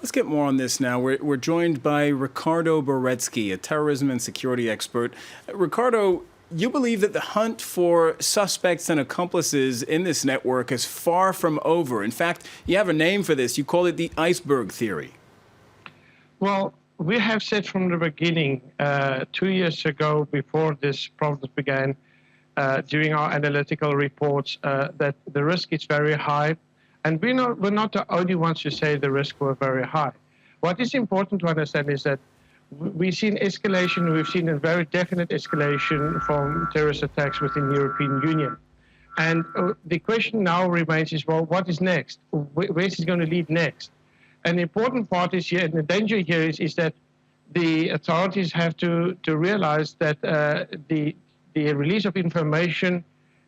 Let's get more on this now. We're joined by Ricardo Baretzky, a terrorism and security expert. Ricardo, you believe that the hunt for suspects and accomplices in this network is far from over. In fact, you have a name for this. You call it the iceberg theory. Well, we have said from the beginning, 2 years ago, before this problem began, during our analytical reports, that the risk is very high. And we're not the only ones who say the risks were very high. What is important to understand is that we've seen escalation, we've seen a very definite escalation from terrorist attacks within the European Union. And the question now remains is, well, what is next? Where is it going to lead next? And the important part is here, and the danger here is that the authorities have to realize that the release of information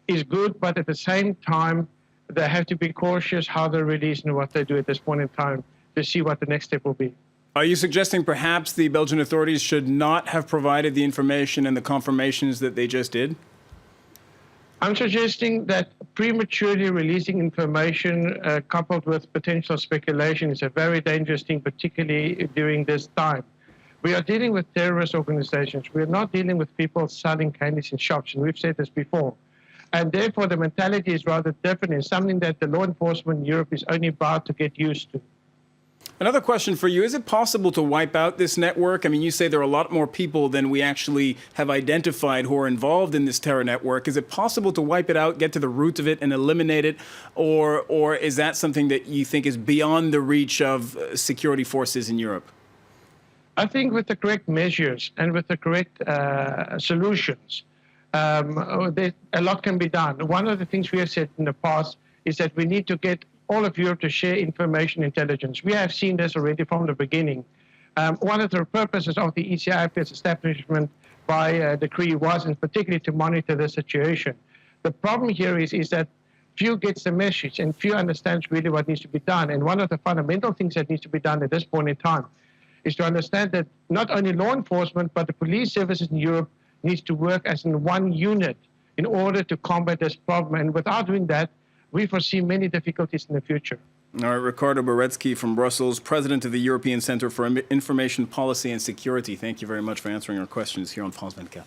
is good, but at the same time, they have to be cautious how they release and what they do at this point in time to see what the next step will be. Are you suggesting perhaps the Belgian authorities should not have provided the information and the confirmations that they just did? I'm suggesting that prematurely releasing information coupled with potential speculation is a very dangerous thing, particularly during this time. We are dealing with terrorist organizations. We are not dealing with people selling candies in shops, and we've said this before. And therefore, the mentality is rather different. It's something that the law enforcement in Europe is only about to get used to. Another question for you. Is it possible to wipe out this network? I mean, you say there are a lot more people than we actually have identified who are involved in this terror network. Is it possible to wipe it out, get to the root of it and eliminate it? Or is that something that you think is beyond the reach of security forces in Europe? I think with the correct measures and with the correct solutions, a lot can be done. One of the things we have said in the past is that we need to get all of Europe to share information intelligence. We have seen this already from the beginning. One of the purposes of the ECIF's establishment by decree was, in particular, to monitor the situation. The problem here is that few gets the message and few understands really what needs to be done. And one of the fundamental things that needs to be done at this point in time is to understand that not only law enforcement, but the police services in Europe needs to work as in one unit in order to combat this problem. And without doing that, we foresee many difficulties in the future. All right, Ricardo Baretzky from Brussels, president of the European Centre for Information Policy and Security. Thank you very much for answering our questions here on France 24.